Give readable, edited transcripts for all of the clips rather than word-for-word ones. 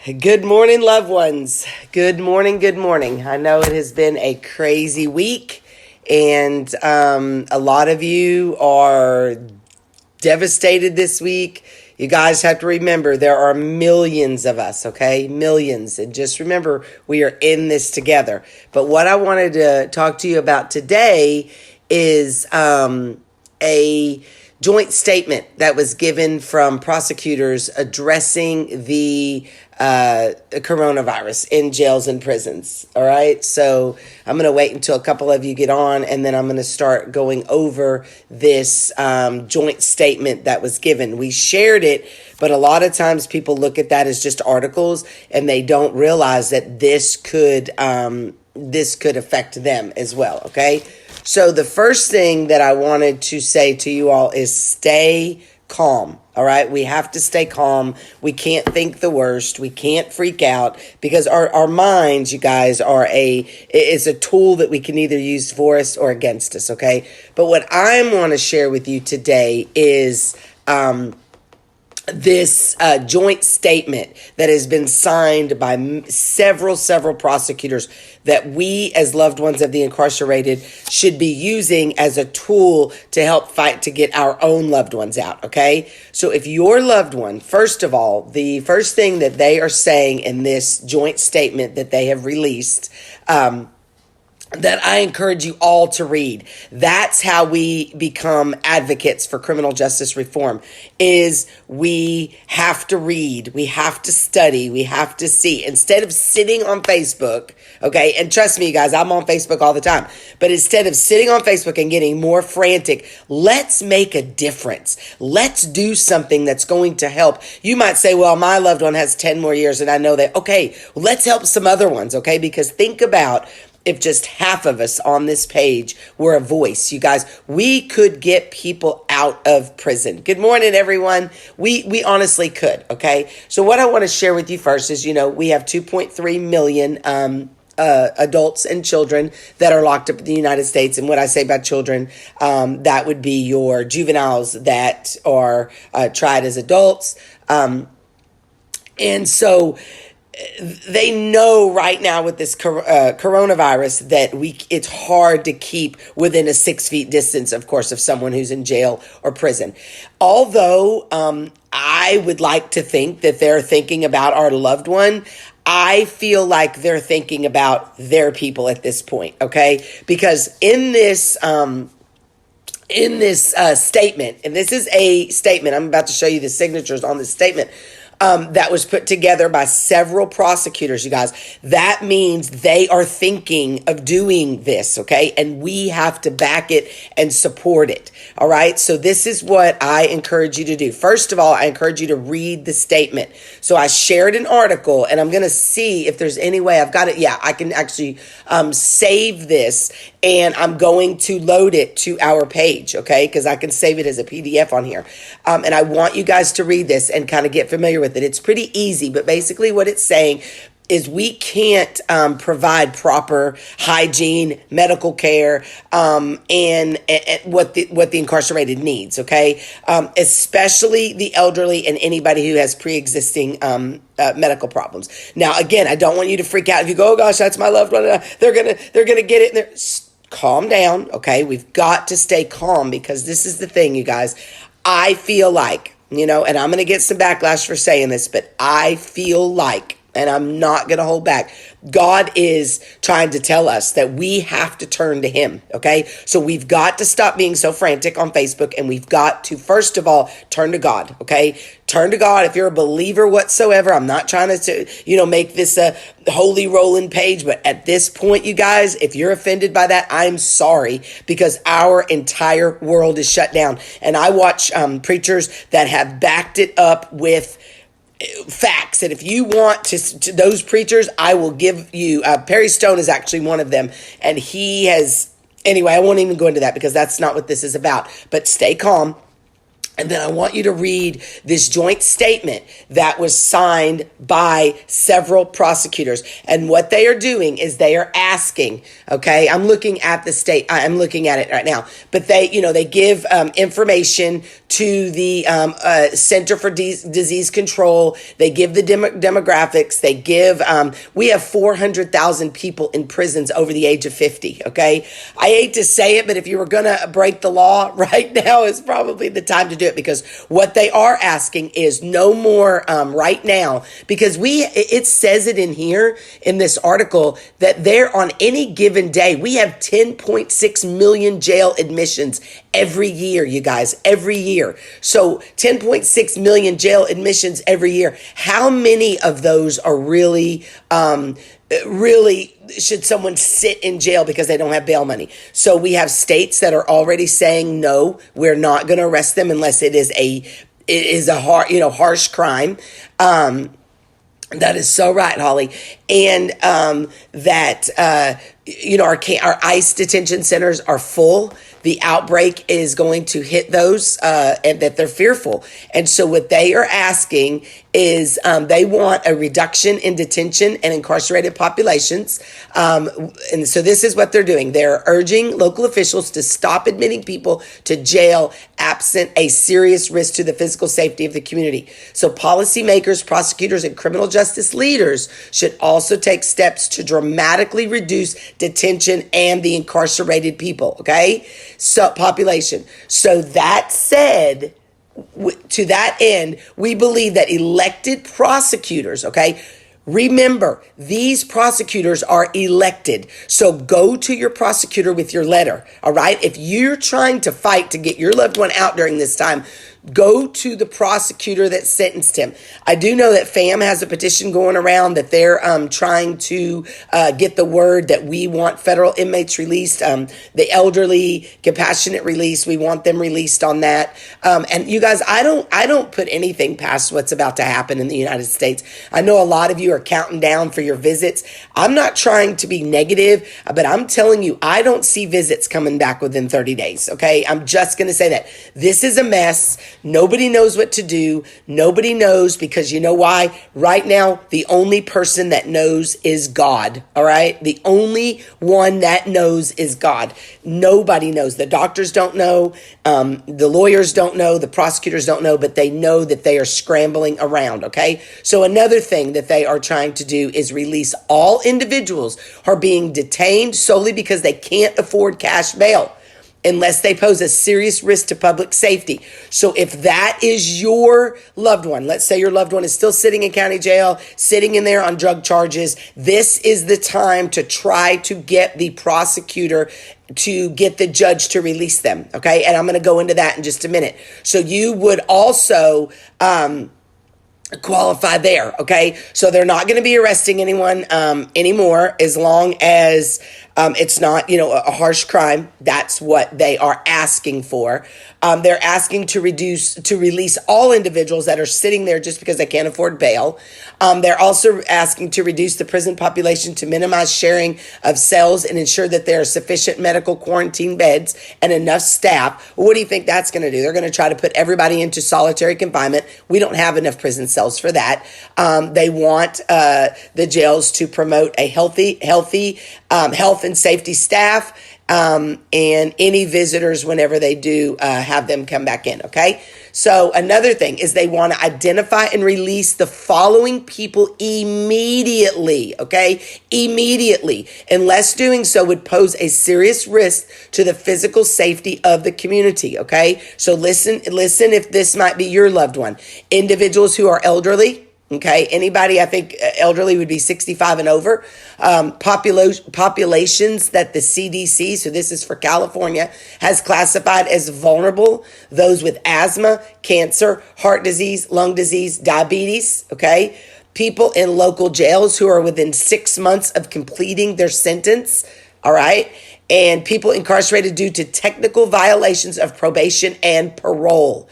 Good morning, loved ones. Good morning, good morning. I know it has been a crazy week, and a lot of you are devastated this week. You guys have to remember there are millions of us, okay? Millions. And just remember, we are in this together. But what I wanted to talk to you about today is a joint statement that was given from prosecutors addressing the coronavirus in jails and prisons. All right. So I'm going to wait until a couple of you get on, and then I'm going to start going over this joint statement that was given. We shared it, but a lot of times people look at that as just articles, and they don't realize that this could affect them as well. Okay. So the first thing that I wanted to say to you all is stay calm. All right. We have to stay calm. We can't think the worst. We can't freak out, because our minds, you guys, is a tool that we can either use for us or against us. Okay. But what I want to share with you today is, this joint statement that has been signed by several prosecutors that we as loved ones of the incarcerated should be using as a tool to help fight to get our own loved ones out, okay? So if your loved one, first of all, the first thing that they are saying in this joint statement that they have released, that I encourage you all to read. That's how we become advocates for criminal justice reform, is we have to read, we have to study, we have to see. Instead of sitting on Facebook, okay, and trust me, you guys, I'm on Facebook all the time, but instead of sitting on Facebook and getting more frantic, let's make a difference. Let's do something that's going to help. You might say, well, my loved one has 10 more years and I know that. Okay, well, let's help some other ones, okay? Because think about if just half of us on this page were a voice, you guys, we could get people out of prison. Good morning, everyone. We honestly could, okay? So what I want to share with you first is, we have 2.3 million adults and children that are locked up in the United States. And what I say by children, that would be your juveniles that are tried as adults. And so they know right now with this coronavirus that it's hard to keep within a 6 feet distance, of course, of someone who's in jail or prison. Although I would like to think that they're thinking about our loved one, I feel like they're thinking about their people at this point, okay? Because in this statement, and this is a statement, I'm about to show you the signatures on this statement, that was put together by several prosecutors, you guys. That means they are thinking of doing this, okay? And we have to back it and support it, all right? So this is what I encourage you to do. First of all, I encourage you to read the statement. So I shared an article, and I'm going to see if there's any way I've got it. Yeah, I can actually save this, and I'm going to load it to our page, okay? Because I can save it as a PDF on here. And I want you guys to read this and kind of get familiar with it. It's pretty easy, but basically what it's saying is we can't provide proper hygiene, medical care, and what the incarcerated needs, okay? Especially the elderly and anybody who has pre-existing medical problems. Now, again, I don't want you to freak out. If you go, oh gosh, that's my loved one, they're gonna get it in there. Calm down, okay? We've got to stay calm, because this is the thing, you guys. I feel like, and I'm going to get some backlash for saying this, but I feel like, and I'm not going to hold back, God is trying to tell us that we have to turn to him, okay? So we've got to stop being so frantic on Facebook, and we've got to, first of all, turn to God, okay? Turn to God if you're a believer whatsoever. I'm not trying to make this a holy rolling page, but at this point, you guys, if you're offended by that, I'm sorry, because our entire world is shut down. And I watch preachers that have backed it up with facts. And if you want to those preachers, I will give you, Perry Stone is actually one of them. And he has, anyway, I won't even go into that because that's not what this is about, but stay calm. And then I want you to read this joint statement that was signed by several prosecutors. And what they are doing is they are asking, okay, I'm looking at it right now, but they give information to the Center for Disease Control. They give the demographics. They give, we have 400,000 people in prisons over the age of 50, okay? I hate to say it, but if you were going to break the law right now is probably the time to do it, because what they are asking is no more right now, because it says it in here in this article that there on any given day, we have 10.6 million jail admissions every year, you guys, every year. So 10.6 million jail admissions every year. How many of those are really should someone sit in jail because they don't have bail money? So we have states that are already saying, no, we're not going to arrest them unless it is a harsh crime. That is so right, Holly. And our ICE detention centers are full. The outbreak is going to hit those, and that they're fearful. And so what they are asking is they want a reduction in detention and incarcerated populations. And so this is what they're doing. They're urging local officials to stop admitting people to jail absent a serious risk to the physical safety of the community. So policymakers, prosecutors, and criminal justice leaders should also take steps to dramatically reduce detention and the incarcerated people, okay? So population. So that said, to that end, we believe that elected prosecutors, okay? Remember, these prosecutors are elected. So go to your prosecutor with your letter, all right? If you're trying to fight to get your loved one out during this time, go to the prosecutor that sentenced him. I do know that FAM has a petition going around that they're trying to get the word that we want federal inmates released. The elderly, compassionate release, we want them released on that. And you guys, I don't put anything past what's about to happen in the United States. I know a lot of you are counting down for your visits. I'm not trying to be negative, but I'm telling you, I don't see visits coming back within 30 days, okay? I'm just going to say that. This is a mess. Nobody knows what to do. Nobody knows, because you know why? Right now, the only person that knows is God, all right? The only one that knows is God. Nobody knows. The doctors don't know. The lawyers don't know. The prosecutors don't know, but they know that they are scrambling around, okay? So another thing that they are trying to do is release all individuals who are being detained solely because they can't afford cash bail, unless they pose a serious risk to public safety. So if that is your loved one, let's say your loved one is still sitting in county jail, sitting in there on drug charges, this is the time to try to get the prosecutor to get the judge to release them, okay? And I'm going to go into that in just a minute. So you would also qualify there, okay? So they're not going to be arresting anyone anymore as long as it's not, a harsh crime. That's what they are asking for. They're asking to release all individuals that are sitting there just because they can't afford bail. They're also asking to reduce the prison population to minimize sharing of cells and ensure that there are sufficient medical quarantine beds and enough staff. Well, what do you think that's going to do? They're going to try to put everybody into solitary confinement. We don't have enough prison cells for that. They want the jails to promote a healthy health and safety staff, and any visitors, whenever they do, have them come back in, okay? So another thing is they want to identify and release the following people immediately, okay? Immediately, unless doing so would pose a serious risk to the physical safety of the community, okay? So listen if this might be your loved one. Individuals who are elderly, okay, anybody, I think elderly would be 65 and over. Populations that the CDC, so this is for California, has classified as vulnerable: those with asthma, cancer, heart disease, lung disease, diabetes, okay? People in local jails who are within 6 months of completing their sentence, all right? And people incarcerated due to technical violations of probation and parole.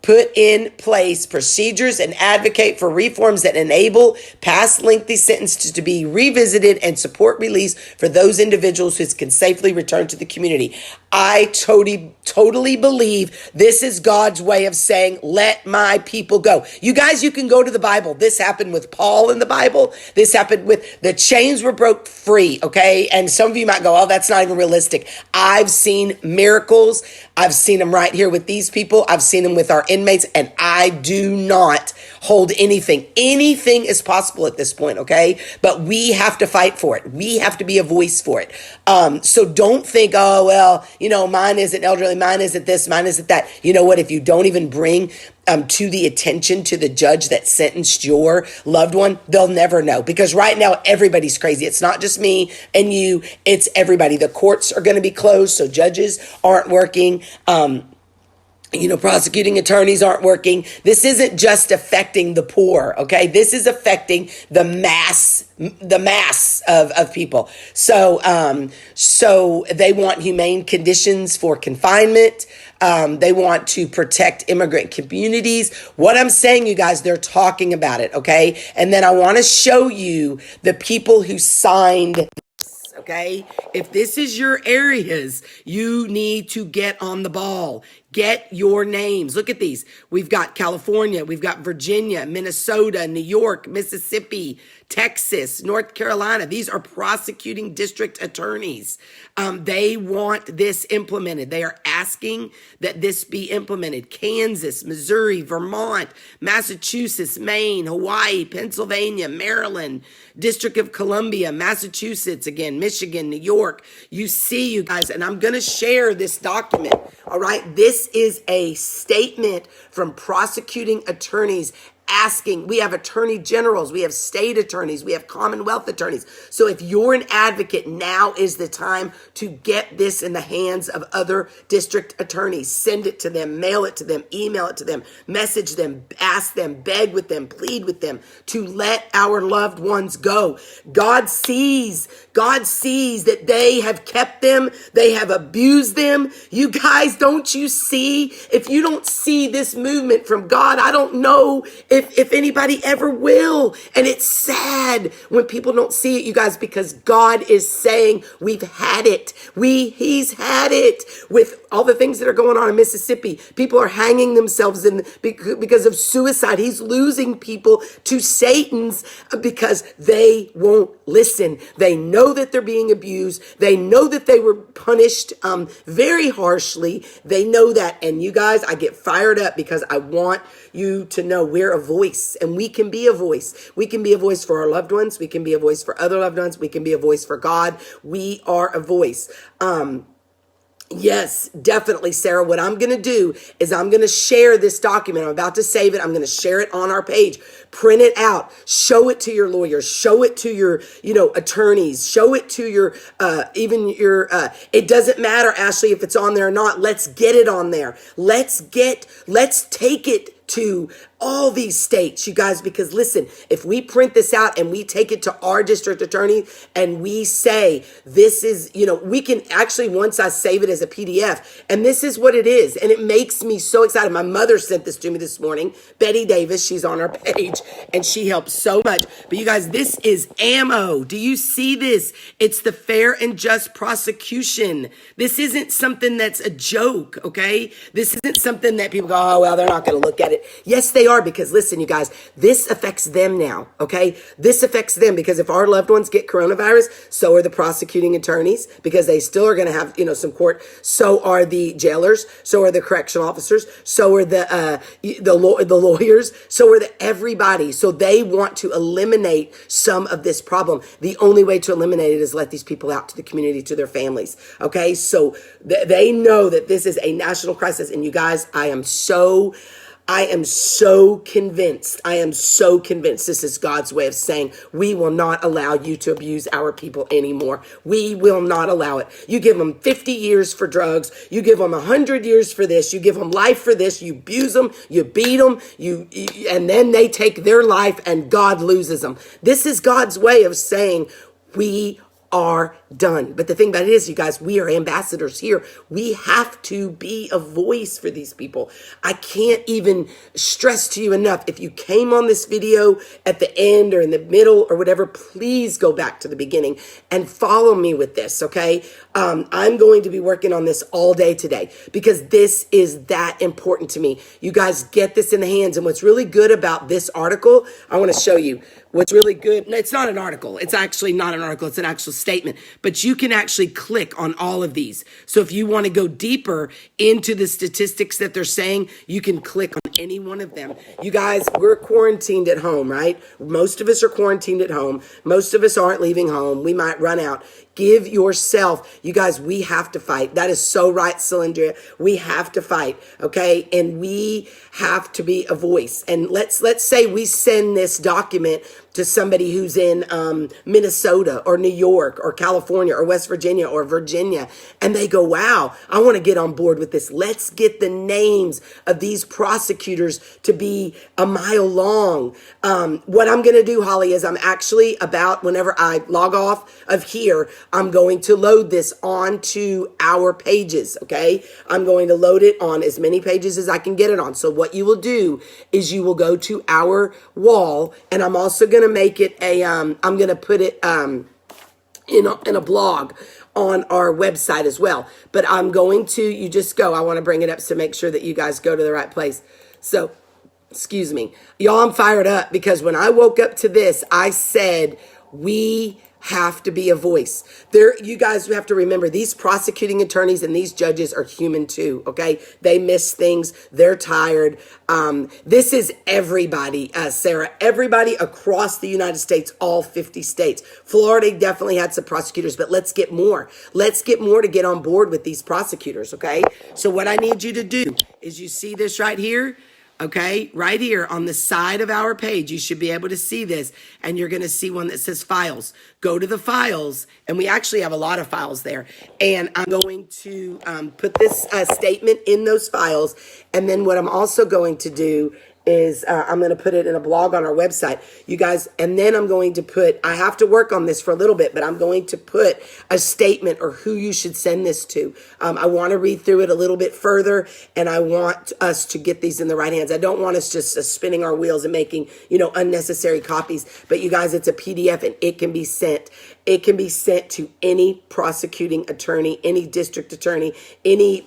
put in place procedures and advocate for reforms that enable past lengthy sentences to be revisited and support release for those individuals who can safely return to the community. I totally believe this is God's way of saying, let my people go. You guys, you can go to the Bible. This happened with Paul in the Bible. This happened with the chains were broke free. Okay. And some of you might go, oh, that's not even realistic. I've seen miracles. I've seen them right here with these people. I've seen them with our inmates, and I do not hold anything. Anything is possible at this point. Okay. But we have to fight for it. We have to be a voice for it. So don't think, oh, well, mine isn't elderly, mine isn't this, mine isn't that. You know what? If you don't even bring to the attention to the judge that sentenced your loved one, they'll never know. Because right now, everybody's crazy. It's not just me and you, it's everybody. The courts are going to be closed, so judges aren't working. Prosecuting attorneys aren't working. This isn't just affecting the poor, okay? This is affecting the mass of people. So they want humane conditions for confinement. They want to protect immigrant communities. What I'm saying, you guys, they're talking about it, okay? And then I want to show you the people who signed. Okay, if this is your areas, you need to get on the ball. Get your names. Look at these. We've got California, we've got Virginia, Minnesota, New York, Mississippi, Texas, North Carolina. These are prosecuting district attorneys. They want this implemented. They are asking that this be implemented. Kansas, Missouri, Vermont, Massachusetts, Maine, Hawaii, Pennsylvania, Maryland, District of Columbia, Massachusetts, again, Michigan, New York. You see, you guys, and I'm going to share this document. All right. This is a statement from prosecuting attorneys asking. We have attorney generals, we have state attorneys, we have commonwealth attorneys. So if you're an advocate, now is the time to get this in the hands of other district attorneys. Send it to them, mail it to them, email it to them, message them, ask them, beg with them, plead with them to let our loved ones go. God sees that they have kept them, they have abused them. You guys, don't you see? If you don't see this movement from God, I don't know if anybody ever will. And it's sad when people don't see it, you guys, because God is saying we've had it. He's had it with all the things that are going on in Mississippi. People are hanging themselves because of suicide. He's losing people to Satan's because they won't listen. They know that they're being abused. They know that they were punished very harshly. They know that. And you guys, I get fired up because I want you to know we're a voice, and we can be a voice. We can be a voice for our loved ones. We can be a voice for other loved ones. We can be a voice for God. We are a voice. Yes, definitely, Sarah. What I'm going to do is I'm going to share this document. I'm about to save it. I'm going to share it on our page. Print it out. Show it to your lawyers. Show it to your, attorneys. Show it to your, it doesn't matter, Ashley, if it's on there or not. Let's get it on there. Let's take it to all these states, you guys, because listen, if we print this out and we take it to our district attorney and we say, this is, we can actually, once I save it as a PDF, and this is what it is. And it makes me so excited. My mother sent this to me this morning, Betty Davis. She's on our page and she helps so much. But you guys, this is ammo. Do you see this? It's the fair and just prosecution. This isn't something that's a joke. Okay. This isn't something that people go, oh, well, they're not going to look at it. Yes, they are, because listen, you guys, this affects them now, okay? This affects them because if our loved ones get coronavirus, so are the prosecuting attorneys, because they still are going to have, some court. So are the jailers. So are the correctional officers. So are the lawyers. So are everybody. So they want to eliminate some of this problem. The only way to eliminate it is let these people out to the community, to their families, okay? So they know that this is a national crisis, and you guys, I am so convinced. This is God's way of saying, we will not allow you to abuse our people anymore. We will not allow it. You give them 50 years for drugs. You give them 100 years for this. You give them life for this. You abuse them. You beat them. And then they take their life and God loses them. This is God's way of saying, we are done. But the thing about it is, you guys, we are ambassadors here. We have to be a voice for these people. I can't even stress to you enough. If you came on this video at the end or in the middle or whatever, please go back to the beginning and follow me with this, okay? I'm going to be working on this all day today because this is that important to me. You guys get this in the hands. And what's really good about this article, I want to show you. What's really good, it's not an article. It's actually not an article. It's an actual statement. But you can actually click on all of these. So if you want to go deeper into the statistics that they're saying, you can click on any one of them. You guys, we're quarantined at home, right? Most of us are quarantined at home. Most of us aren't leaving home. We might run out. Give yourself, you guys, we have to fight. That is so right, Cylindria. We have to fight, okay? And we have to be a voice. And let's say we send this document to somebody who's in Minnesota or New York or California or West Virginia or Virginia, and they go, wow, I want to get on board with this. Let's get the names of these prosecutors to be a mile long. What I'm going to do, Holly, is I'm actually about, whenever I log off of here, I'm going to load this onto our pages, okay? I'm going to load it on as many pages as I can get it on. So what you will do is you will go to our wall, and I'm also going to make it a, I'm going to put it in a blog on our website as well. But I'm going to, you just go, I want to bring it up to make sure that you guys go to the right place. So, excuse me. Y'all, I'm fired up because when I woke up to this, I said, we have to be a voice. You guys have to remember, these prosecuting attorneys and these judges are human too, okay? They miss things. They're tired. This is everybody, Sarah, everybody across the United States, all 50 states. Florida definitely had some prosecutors, but let's get more. Let's get more to get on board with these prosecutors, okay? So what I need you to do is, you see this right here? Okay, right here on the side of our page, you should be able to see this, and you're going to see one that says files. Go to the files, and we actually have a lot of files there. And I'm going to put this statement in those files, and then what I'm also going to do is I'm going to put it in a blog on our website, you guys, and then I'm going to put, I have to work on this for a little bit, but I'm going to put a statement or who you should send this to. I want to read through it a little bit further, and I want us to get these in the right hands. I don't want us just spinning our wheels and making, unnecessary copies, but you guys, it's a PDF and it can be sent. It can be sent to any prosecuting attorney, any district attorney, any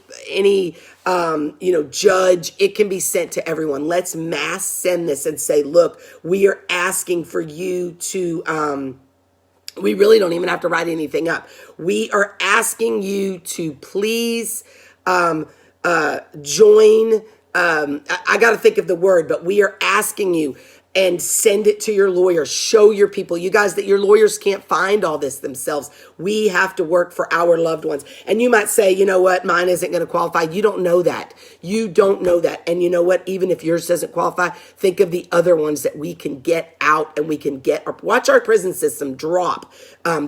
judge. It can be sent to everyone. Let's mass send this and say, look, we are asking for you to, we really don't even have to write anything up. We are asking you to please join. I got to think of the word, but we are asking you, and send it to your lawyer. Show your people, you guys, that your lawyers can't find all this themselves. We have to work for our loved ones. And you might say, you know what, mine isn't going to qualify. You don't know that. You don't know that. And you know what, even if yours doesn't qualify, think of the other ones that we can get out, and we can watch our prison system drop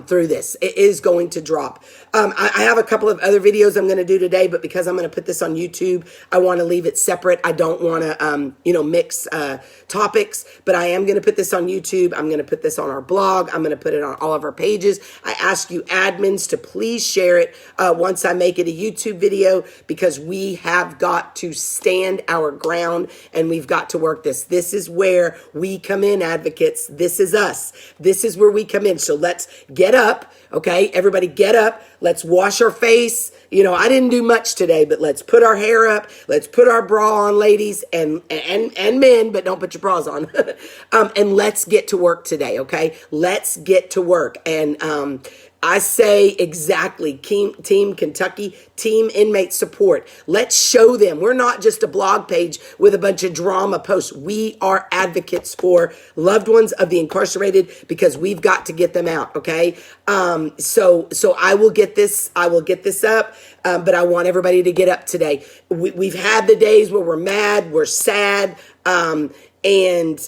through this. It is going to drop. I have a couple of other videos I'm going to do today, but because I'm going to put this on YouTube, I want to leave it separate. I don't want to, mix topics, but I am going to put this on YouTube. I'm going to put this on our blog. I'm going to put it on all of our pages. I ask you admins to please share it once I make it a YouTube video, because we have got to stand our ground, and we've got to work this. This is where we come in, advocates. This is us. This is where we come in. So let's get up. Okay, everybody get up. Let's wash our face. I didn't do much today, but let's put our hair up. Let's put our bra on, ladies and men, but don't put your bras on. And let's get to work today, okay? Let's get to work. And I say exactly, Team Kentucky, Team Inmate Support. Let's show them we're not just a blog page with a bunch of drama posts. We are advocates for loved ones of the incarcerated, because we've got to get them out, okay? So I will get this up, but I want everybody to get up today. We've had the days where we're mad, we're sad, and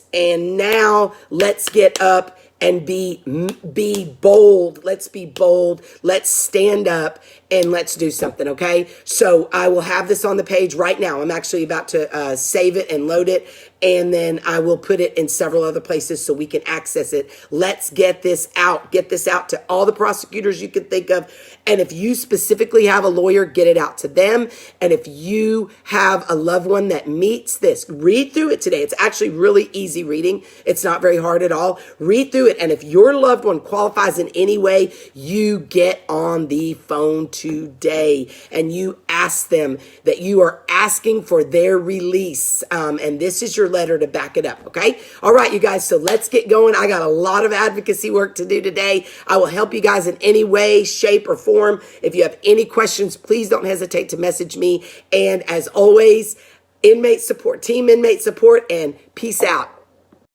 now let's get up and be bold. Let's be bold. Let's stand up and let's do something, okay? So I will have this on the page right now. I'm actually about to save it and load it, and then I will put it in several other places so we can access it. Let's get this out. Get this out to all the prosecutors you can think of. And if you specifically have a lawyer, get it out to them. And if you have a loved one that meets this, read through it today. It's actually really easy reading. It's not very hard at all. Read through it. And if your loved one qualifies in any way, you get on the phone today and you ask them that you are asking for their release. And this is your letter to back it up. Okay. All right, you guys. So let's get going. I got a lot of advocacy work to do today. I will help you guys in any way, shape, or form. If you have any questions, please don't hesitate to message me. And as always, inmate support, team inmate support, and peace out.